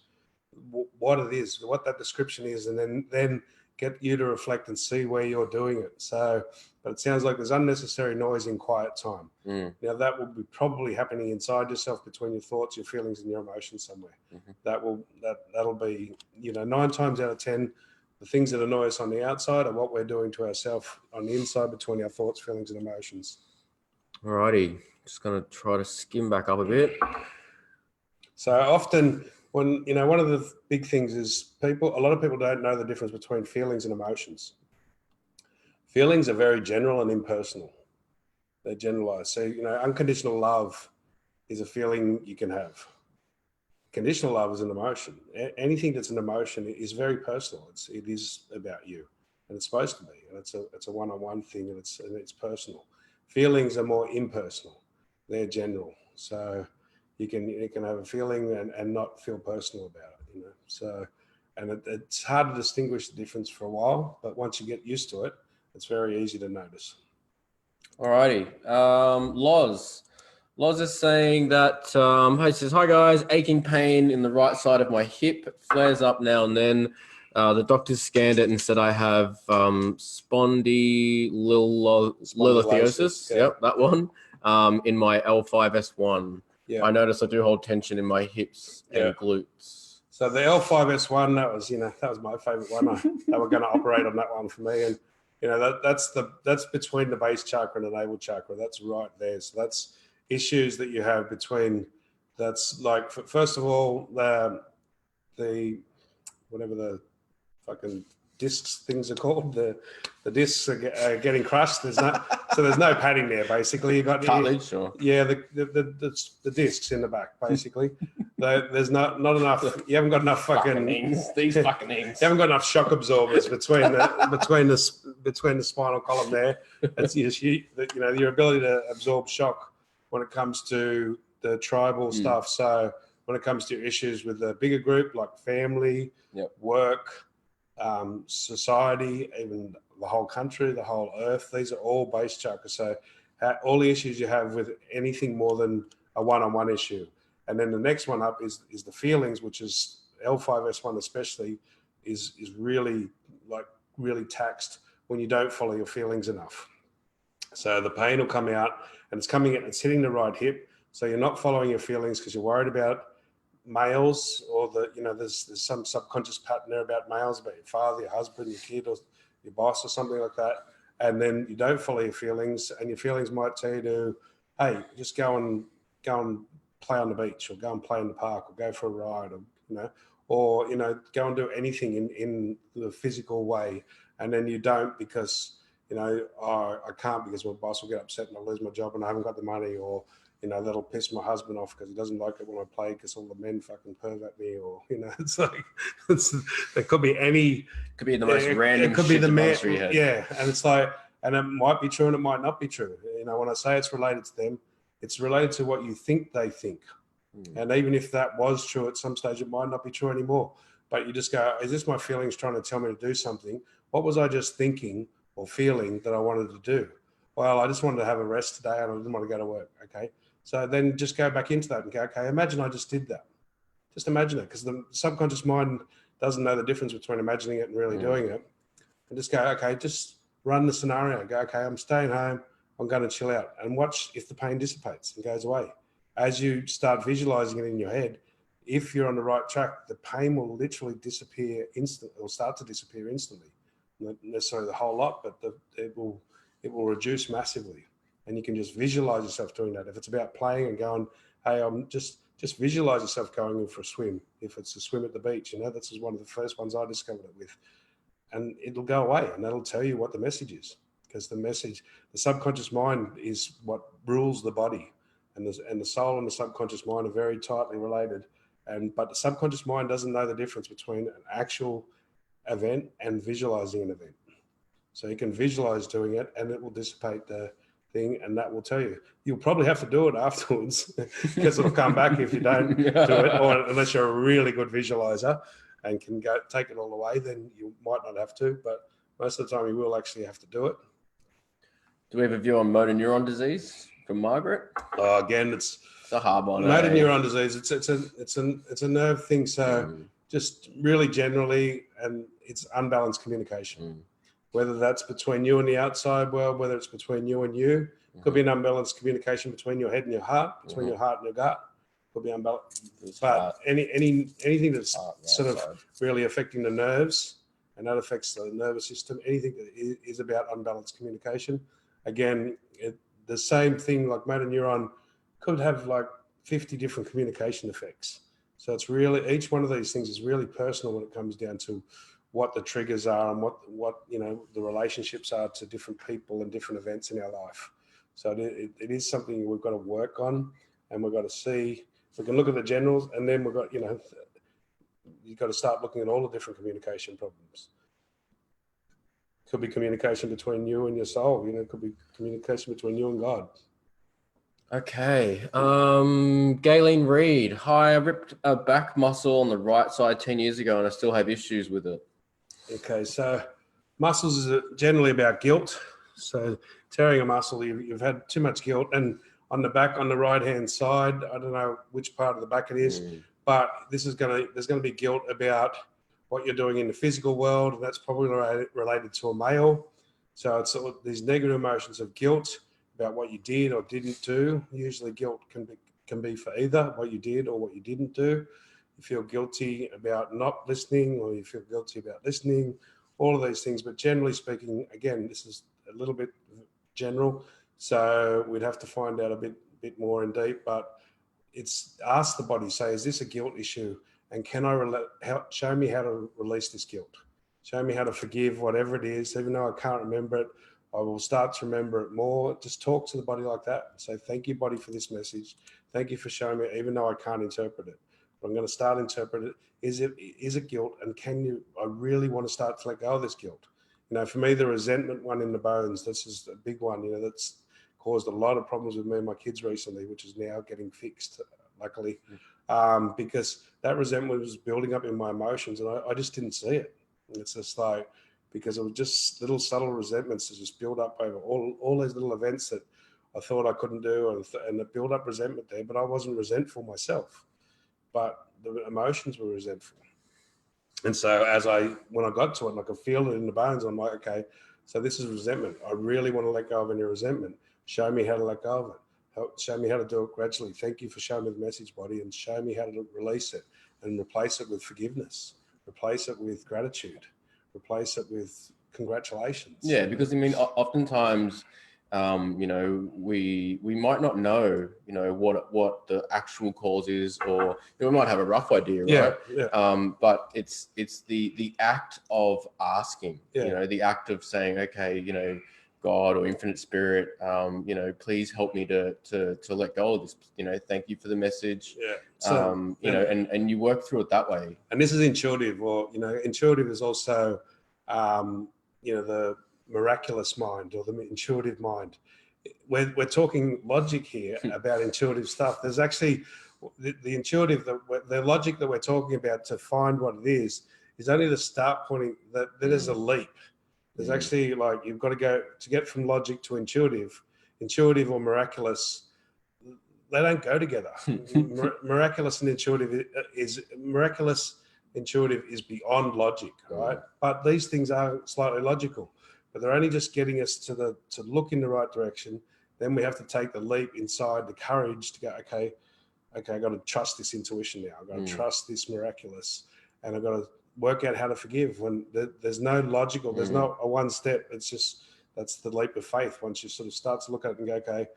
what it is, what that description is, and then get you to reflect and see where you're doing it. So, but it sounds like there's unnecessary noise in quiet time. Now that will be probably happening inside yourself, between your thoughts, your feelings, and your emotions somewhere. That'll be, 9 times out of 10, the things that annoy us on the outside are what we're doing to ourselves on the inside between our thoughts, feelings, and emotions. Alrighty, just gonna try to skim back up a bit. So often, when one of the big things is a lot of people don't know the difference between feelings and emotions. Feelings are very general and impersonal. They're generalized. So, unconditional love is a feeling you can have. Conditional love is an emotion. Anything that's an emotion is very personal. It is about you, and it's supposed to be. And it's a one-on-one thing, and it's personal. Feelings are more impersonal. They're general. So you can have a feeling and not feel personal about it, So, and it's hard to distinguish the difference for a while, but once you get used to it, it's very easy to notice. Alrighty. Loz is saying that, he says, hi guys, aching pain in the right side of my hip, flares up now and then. The doctors scanned it and said I have spondylolisthesis. Yeah. Yep, that one. In my L5S1. Yeah. I notice I do hold tension in my hips and glutes. So the L5S1, that was my favorite one. They were going to operate on that one for me, and that's between the base chakra and the navel chakra. That's right there. So that's issues that you have between. That's like, first of all, the whatever the fucking discs things are called, the discs are getting crushed. There's no padding there. Basically, you got cartilage, sure. Yeah, the discs in the back. Basically, there's not enough. You haven't got enough fucking these fucking things. You haven't got enough shock absorbers between the spinal column there. It's your ability to absorb shock when it comes to the tribal stuff. So when it comes to issues with the bigger group like family, work, society, even the whole country, the whole earth. These are all base chakras. So all the issues you have with anything more than a one-on-one issue. And then the next one up is the feelings, which is L5S1 especially, is really taxed when you don't follow your feelings enough. So the pain will come out, and it's hitting the right hip. So you're not following your feelings because you're worried about males, or there's some subconscious pattern there about males, about your father, your husband, your kid, or your boss, or something like that. And then you don't follow your feelings, and your feelings might tell you to, hey, just go and play on the beach, or go and play in the park, or go for a ride, or go and do anything in the physical way. And then you don't because I can't because my boss will get upset and I'll lose my job and I haven't got the money, or that'll piss my husband off because he doesn't like it when I play because all the men fucking perv at me, or it's like there could be the most random. It could be the man, yeah, and it's like, and it might be true and it might not be true. When I say it's related to them, it's related to what you think they think. And even if that was true at some stage, it might not be true anymore. But you just go, is this my feelings trying to tell me to do something? What was I just thinking or feeling that I wanted to do? Well, I just wanted to have a rest today and I didn't want to go to work. Okay. So then just go back into that and go, okay, imagine I just did that. Just imagine it, because the subconscious mind doesn't know the difference between imagining it and really doing it. And just go, okay, just run the scenario. Go, okay, I'm staying home. I'm going to chill out and watch if the pain dissipates and goes away. As you start visualizing it in your head, if you're on the right track, the pain will literally disappear instantly, or start to disappear instantly. Not necessarily the whole lot, but it will reduce massively. And you can just visualize yourself doing that. If it's about playing and going, hey, I'm just visualize yourself going in for a swim. If it's a swim at the beach, this is one of the first ones I discovered it with. And it'll go away, and that'll tell you what the message is. Because the subconscious mind is what rules the body. And the soul and the subconscious mind are very tightly related. But the subconscious mind doesn't know the difference between an actual event and visualizing an event. So you can visualize doing it and it will dissipate the thing, and that will tell you. You'll probably have to do it afterwards because it'll come back if you don't do it, or unless you're a really good visualizer and can go take it all away, then you might not have to, but most of the time you will actually have to do it. Do we have a view on motor neuron disease from Margaret? Again, it's a hard one. Motor neuron disease. It's a nerve thing. So just really generally, and it's unbalanced communication. Whether that's between you and the outside world, whether it's between you and you, could be an unbalanced communication between your head and your heart, between your heart and your gut. Could be unbalanced. But anything that's sort of really affecting the nerves, and that affects the nervous system. Anything that is about unbalanced communication. Again, the same thing, like motor neuron could have like 50 different communication effects. So it's really, each one of these things is really personal when it comes down to what the triggers are and what the relationships are to different people and different events in our life. So it is something we've got to work on, and we've got to see. We can look at the generals, and then we've got, you've got to start looking at all the different communication problems. Could be communication between you and your soul. It could be communication between you and God. Okay. Galen Reed. Hi, I ripped a back muscle on the right side 10 years ago and I still have issues with it. Okay, so muscles is generally about guilt. So tearing a muscle, you've had too much guilt. And on the back, on the right-hand side, I don't know which part of the back it is, but there's going to be guilt about what you're doing in the physical world, and that's probably related to a male. So it's these negative emotions of guilt about what you did or didn't do. Usually guilt can be for either what you did or what you didn't do. You feel guilty about not listening, or you feel guilty about listening, all of these things. But generally speaking, again, this is a little bit general, so we'd have to find out a bit more in deep, but it's ask the body, say, is this a guilt issue? And can show me how to release this guilt? Show me how to forgive whatever it is. Even though I can't remember it, I will start to remember it more. Just talk to the body like that and say, thank you, body, for this message. Thank you for showing me, even though I can't interpret it. But I'm going to start interpret it. Is it guilt? And I really want to start to let go of this guilt. For me, the resentment one in the bones, this is a big one, that's caused a lot of problems with me and my kids recently, which is now getting fixed, luckily, because that resentment was building up in my emotions and I just didn't see it. And it's just like, because it was just little subtle resentments that just build up over all those little events that I thought I couldn't do, and it built up resentment there. But I wasn't resentful myself, but the emotions were resentful. And so when I got to it and I could feel it in the bones, I'm like, okay, so this is resentment. I really want to let go of any resentment. Show me how to let go of it. Show me how to do it gradually. Thank you for showing me the message, body, and show me how to release it and replace it with forgiveness, replace it with gratitude, replace it with congratulations. Yeah, because I mean, oftentimes, you know, we might not know, you know, what the actual cause is, or we might have a rough idea, right? Yeah. But it's the act of asking, Yeah. you know, the act of saying, okay, you know, God or infinite spirit, you know, please help me to let go of this, you know, thank you for the message. Yeah. So, you know, and you work through it that way. And this is intuitive, or, you know, intuitive is also, you know, the miraculous mind or the intuitive mind. We're talking logic here about intuitive stuff. There's actually the intuitive, the logic that we're talking about to find what it is only the start point. That is a leap. There's actually, like, you've got to go to get from logic to intuitive or miraculous. They don't go together. Miraculous and intuitive intuitive is beyond logic, right? But these things are slightly logical, but they're only just getting us to look in the right direction. Then we have to take the leap inside, the courage to go, okay, I got to trust this intuition now. I've got to trust this miraculous, and I've got to work out how to forgive when there's no logical, there's not a one step. It's just, that's the leap of faith. Once you sort of start to look at it and go, okay,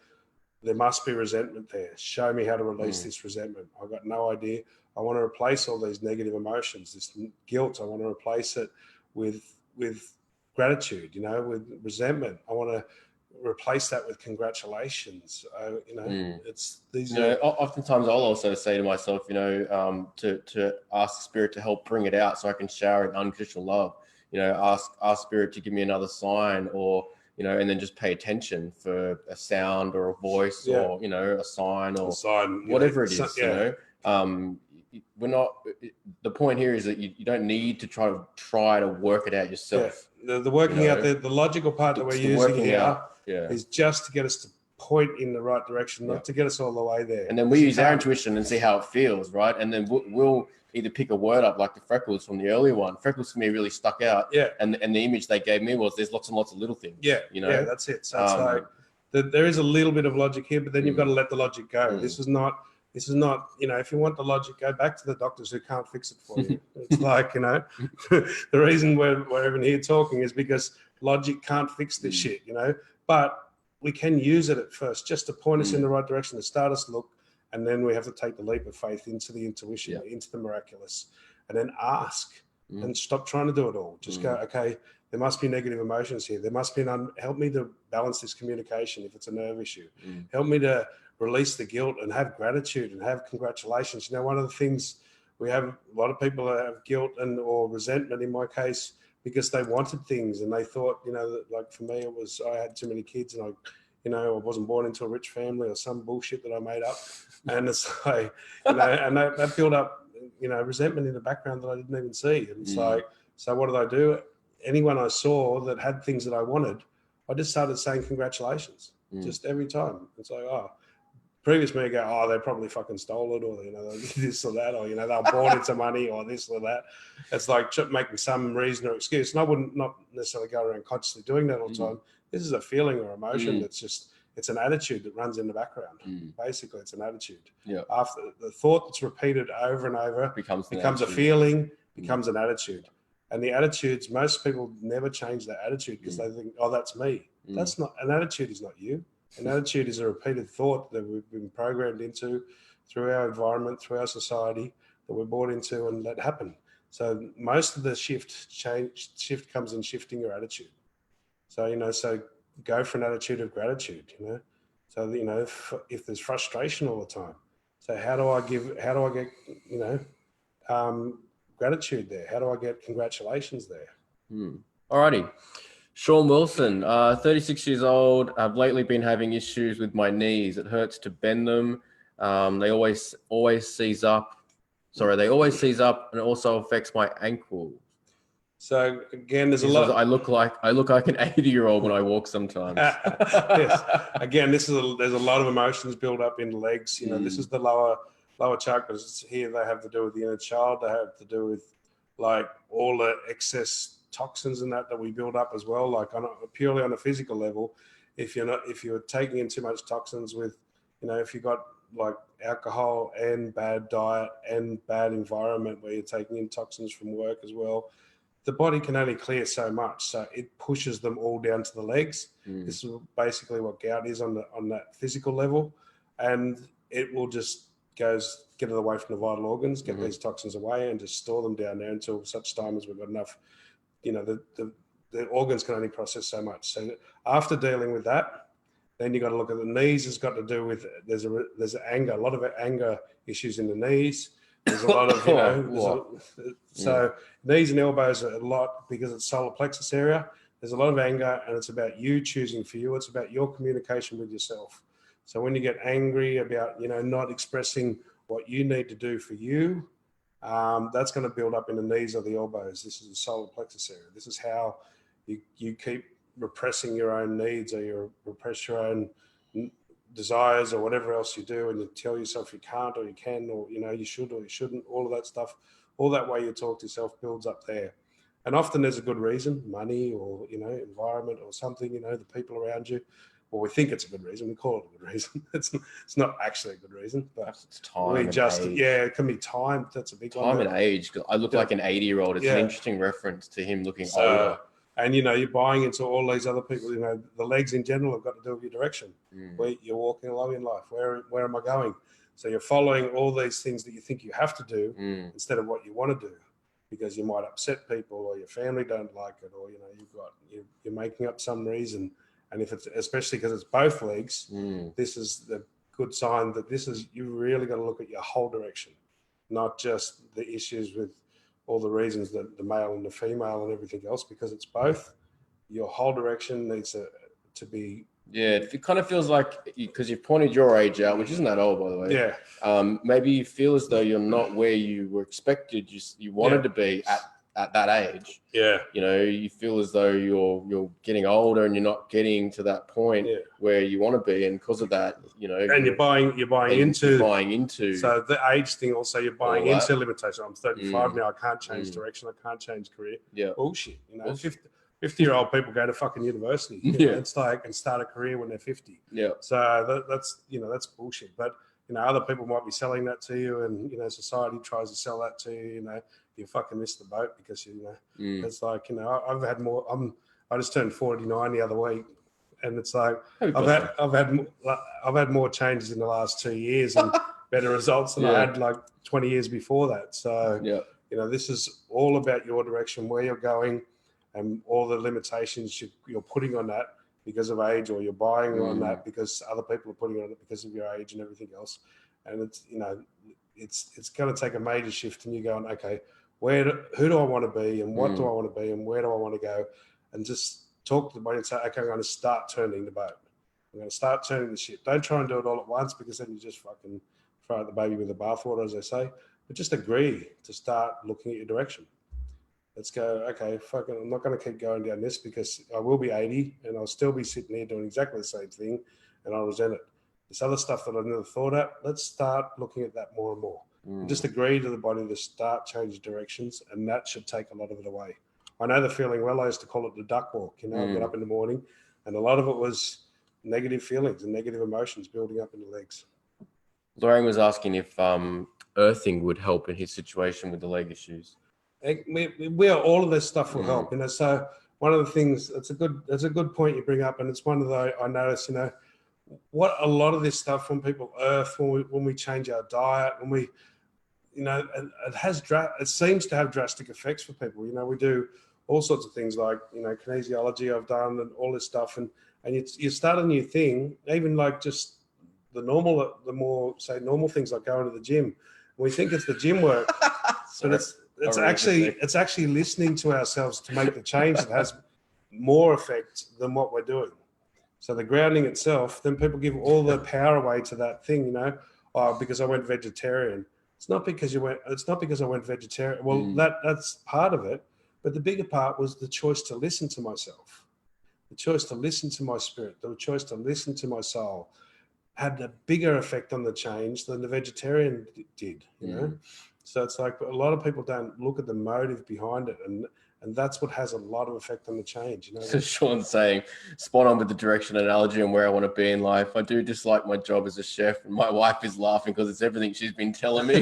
there must be resentment there. Show me how to release this resentment. I've got no idea. I want to replace all these negative emotions, this guilt. I want to replace it with gratitude, you know, with resentment. I want to replace that with congratulations. You know, it's these. You know, oftentimes I'll also say to myself, you know, to ask Spirit to help bring it out so I can shower in unconditional love. You know, ask Spirit to give me another sign, or, you know, and then just pay attention for a sound or a voice, or, you know, a sign or whatever it is. You know, we're not. The point here is that you don't need to try to work it out yourself. Yeah. The working out, the logical part that we're using here is just to get us to point in the right direction, not to get us all the way there. And then we use our intuition and see how it feels, right? And then we'll either pick a word up, like the freckles from the earlier one. Freckles for me really stuck out. Yeah. And the image they gave me was there's lots and lots of little things. Yeah. You know. Yeah, that's it. So it's like there is a little bit of logic here, but then you've got to let the logic go. This is not, you know, if you want the logic, go back to the doctors who can't fix it for you. It's like, you know, the reason we're even here talking is because logic can't fix this shit, you know, but we can use it at first just to point us in the right direction, to start us look, and then we have to take the leap of faith into the intuition, into the miraculous, and then ask and stop trying to do it all. Just go, okay, there must be negative emotions here. There must be help me to balance this communication if it's a nerve issue. Help me to release the guilt and have gratitude and have congratulations. You know, one of the things we have, a lot of people have guilt or resentment, in my case, because they wanted things and they thought, you know, that, like for me, it was, I had too many kids and I wasn't born into a rich family or some bullshit that I made up. And it's like, you know, and that built up, you know, resentment in the background that I didn't even see. And it's like, so what did I do? Anyone I saw that had things that I wanted, I just started saying congratulations, just every time. It's like, oh, previous me go, oh, they probably fucking stole it, or, you know, this or that, or, you know, they were born into money, or this or that. It's like making some reason or excuse. And I wouldn't not necessarily go around consciously doing that all the time. This is a feeling or emotion that's just, it's an attitude that runs in the background. Basically, it's an attitude. Yeah. After the thought that's repeated over and over becomes a feeling, becomes an attitude. And the attitudes, most people never change their attitude because they think, oh, that's me. That's not, an attitude is not you. An attitude is a repeated thought that we've been programmed into through our environment, through our society, that we're brought into and let happen. So most of the shift comes in shifting your attitude. So, you know, so go for an attitude of gratitude, you know. So, you know, if there's frustration all the time, so how do I get, you know, gratitude there? How do I get congratulations there? Alrighty. Sean Wilson, 36 years old. I've lately been having issues with my knees. It hurts to bend them. They always seize up. Sorry, they always seize up, and it also affects my ankle. So again, there's a lot. I look like an 80-year-old when I walk sometimes. Yes. Again, there's a lot of emotions built up in the legs. This is the lower chakras. Here they have to do with the inner child. They have to do with like all the excess toxins and that we build up as well. Like purely on a physical level, if you're taking in too much toxins with, if you got like alcohol and bad diet and bad environment where you're taking in toxins from work as well, the body can only clear so much, so it pushes them all down to the legs. This is basically what gout is on that physical level, and it will just get it away from the vital organs, get these toxins away, and just store them down there until such time as we've got enough. The organs can only process so much. So after dealing with that, then you got to look at the knees. It's got to do with there's anger, a lot of anger issues in the knees. There's a lot of, so knees and elbows are a lot because it's solar plexus area. There's a lot of anger, and it's about you choosing for you. It's about your communication with yourself. So when you get angry about, not expressing what you need to do for you, that's going to build up in the knees or the elbows. This is the solar plexus area. This is how you keep repressing your own needs, or you repress your own desires or whatever else you do, and you tell yourself you can't or you can, or you should or you shouldn't. All of that stuff, all that way you talk to yourself builds up there. And often there's a good reason, money or environment or something, the people around you. Well, we think it's a good reason. We call it a good reason. It's not actually a good reason, but it's time. It can be time. That's a big one. Time and age. I look like an 80-year-old. It's an interesting reference to him looking older. And you're buying into all these other people. The legs in general have got to do with your direction, where you're walking along in life. Where am I going? So you're following all these things that you think you have to do instead of what you want to do, because you might upset people, or your family don't like it, or you're making up some reason. And if it's, especially because it's both legs, this is the good sign that you really got to look at your whole direction, not just the issues with all the reasons that the male and the female and everything else, because it's both. Your whole direction needs to be. Yeah, it kind of feels like, because you've pointed your age out, which isn't that old, by the way. Yeah. Maybe you feel as though you're not where you were expected. You wanted to be at that age. Yeah. You feel as though you're getting older and you're not getting to that point where you want to be, and because of that, and you're buying into. So the age thing also, you're buying into limitation. I'm 35 now. I can't change direction. I can't change career. Yeah. Bullshit. 50-year-old people go to fucking university. It's like, and start a career when they're 50. Yeah. So that's that's bullshit. But other people might be selling that to you, and society tries to sell that to you. You fucking missed the boat because it's like I've had more. I just turned 49 the other week, and it's like I've had more changes in the last 2 years and better results than I had like 20 years before that. So this is all about your direction, where you're going, and all the limitations you're putting on that because of age, or you're buying on that because other people are putting on it because of your age and everything else. And it's it's going to take a major shift, and you're going, okay, who do I want to be, and what do I want to be, and where do I want to go, and just talk to the body and say, okay, I'm going to start turning the boat. I'm going to start turning the ship. Don't try and do it all at once, because then you just fucking throw out the baby with the bathwater, as they say. But just agree to start looking at your direction. Let's go, okay, fucking, I'm not going to keep going down this, because I will be 80 and I'll still be sitting here doing exactly the same thing, and I'll resent it. This other stuff that I've never thought at, let's start looking at that more and more. And just agree to the body to start changing directions, and that should take a lot of it away. I know the feeling well. I used to call it the duck walk. I get up in the morning, and a lot of it was negative feelings and negative emotions building up in the legs. Lorraine was asking if earthing would help in his situation with the leg issues. All of this stuff will help. So one of the things, it's a good point you bring up, and it's one of the, I notice, what a lot of this stuff, when people earth, when we change our diet, when we, it seems to have drastic effects for people. We do all sorts of things like, kinesiology I've done, and all this stuff, and you start a new thing, even like just the more normal things like going to the gym. We think it's the gym work, but it's actually listening to ourselves to make the change that has more effect than what we're doing. So the grounding itself, then people give all the power away to that thing, because I went vegetarian. It's not because I went vegetarian. Well, that's part of it, But the bigger part was the choice to listen to myself, the choice to listen to my spirit, the choice to listen to my soul had a bigger effect on the change than the vegetarian did, you know? So it's like a lot of people don't look at the motive behind it, and that's what has a lot of effect on the change, you know? So Sean's saying, spot on with the direction analogy and where I want to be in life. I do dislike my job as a chef, and my wife is laughing because it's everything she's been telling me.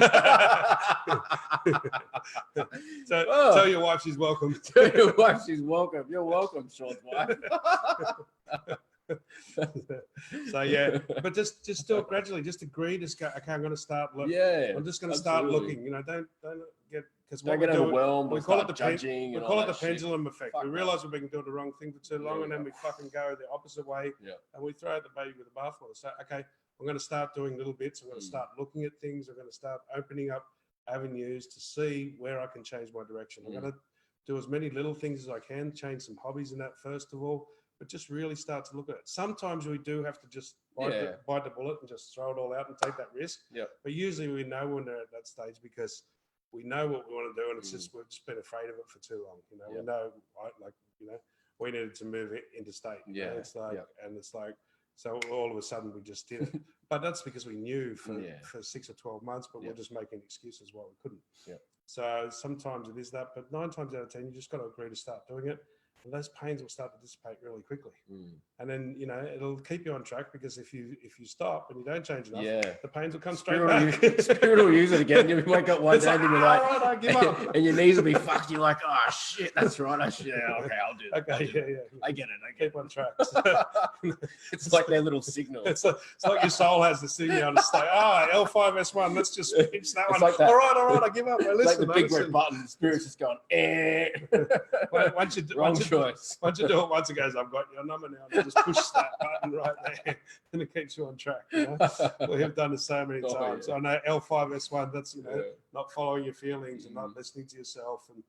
So tell your wife she's welcome. Tell your wife she's welcome. You're welcome, Sean's wife. So yeah, but just do it gradually. Just agree. Just go. Okay, I'm going to start looking. Yeah, I'm just going to start looking. You know, don't get because don't get overwhelmed. We call it the judging. We call it the pendulum effect. Fuck we realize we've been doing the wrong thing for too long, and then we fucking go the opposite way, and we throw out the baby with the bathwater. So okay, I'm going to start doing little bits. I'm going to start looking at things. I'm going to start opening up avenues to see where I can change my direction. I'm going to do as many little things as I can. Change some hobbies in that first of all. But just really start to look at it. Sometimes we do have to just bite the bullet and just throw it all out and take that risk. But usually we know when they're at that stage because we know what we want to do, and it's just we've just been afraid of it for too long. You know, we know, like, you know, we needed to move it interstate. You know? It's like, and it's like, so all of a sudden we just did it. But that's because we knew for 6 or 12 months, but we're just making excuses why we couldn't. So sometimes it is that, but 9 times out of 10, you just got to agree to start doing it. And those pains will start to dissipate really quickly. And then, you know, it'll keep you on track because if you stop and you don't change enough, the pains will come straight back. Spirit will use it again. You wake up one day and you're like, all right, I give up. And your knees will be fucked. You're like, oh shit, that's right. Okay, I'll do that. Okay, I get it. Keep on track. It's like their little signal. It's like your soul has the signal to say, L5S1, let's just pinch that one. Like that. All right, I give up. Listen, like the big red button. The Spirit's just going, Wrong choice. Once you do it once, it goes, I've got your number now. And just push that button right there and it keeps you on track. You know? We have done it so many times. I know L5S1, that's, you know, not following your feelings and not listening to yourself. And,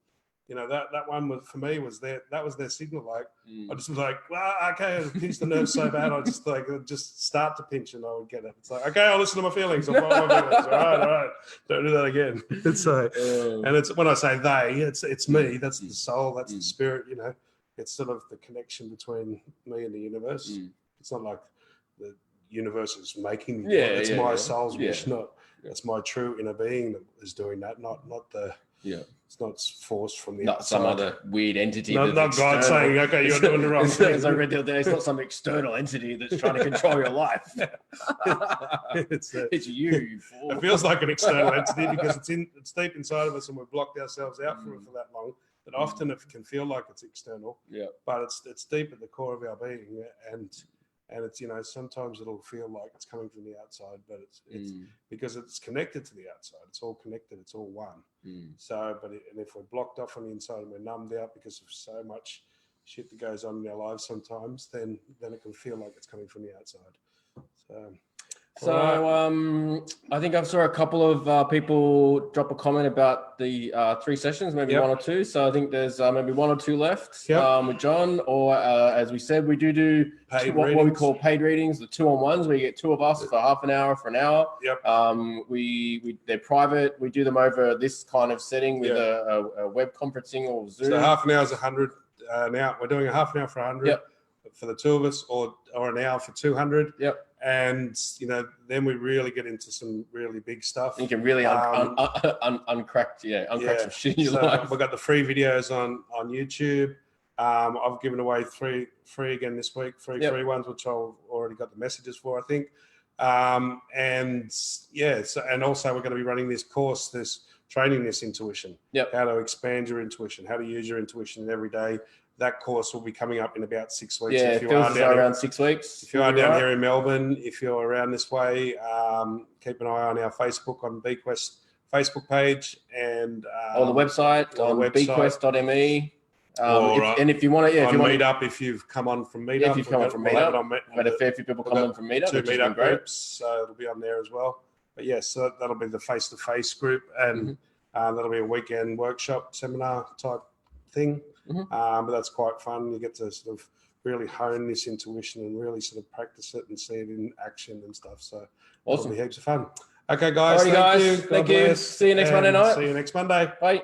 you know, that one was, for me, was that was their signal. Like, I just was like, well, okay, I pinched the nerve so bad. I just start to pinch and I would get it. It's like, okay, I'll listen to my feelings. I'll follow my feelings. All right. Don't do that again. It's like, and it's, when I say they, it's me. That's the soul. That's the spirit, you know. It's sort of the connection between me and the universe. It's not like the universe is making me. It's my soul's wish, not. It's my true inner being that is doing that, not the. It's not forced from the not outside. Some other weird entity. Not God saying, okay, you're doing the wrong thing. As I read the other day, it's not some external entity that's trying to control your life. It's you fool. It feels like an external entity because it's deep inside of us and we've blocked ourselves out from it for that long. That often it can feel like it's external, but it's deep at the core of our being, and it's, you know, sometimes it'll feel like it's coming from the outside, but it's because it's connected to the outside. It's all connected. It's all one. So, and if we're blocked off on the inside and we're numbed out because of so much shit that goes on in our lives, sometimes then it can feel like it's coming from the outside. So I think I saw a couple of people drop a comment about the 3 sessions, maybe 1 or 2. So I think there's maybe 1 or 2 left with John. Or as we said, we do what we call paid readings, the 2-on-1s, where you get 2 of us for half an hour, for an hour. They're private. We do them over this kind of setting with a web conferencing or Zoom. So half an hour is 100. Now we're doing a half an hour for 100 for the 2 of us, or an hour for 200. And, you know, then we really get into some really big stuff. You can really uncrack some shit in your life. We've got the free videos on YouTube. I've given away free again this week, free ones, which I've already got the messages for, I think. And also we're going to be running this course, training this intuition, how to expand your intuition, how to use your intuition every day. That course will be coming up in about 6 weeks. Yeah, it feels around 6 weeks. If you are down here in Melbourne, if you're around this way, keep an eye on our Facebook, on BQuest Facebook page, and or the website on bquest.me. And if you want to, Meetup, if you've come on from Meetup, if you've come on from Meetup, but a fair few people come on from Meetup, 2 Meetup groups, so it'll be on there as well. But yes, so that'll be the face-to-face group, and that'll be a weekend workshop seminar type thing. But that's quite fun. You get to sort of really hone this intuition and really sort of practice it and see it in action and stuff. So it'll be heaps of fun. Okay, guys. Thank you. See you next Monday night. See you next Monday. Bye.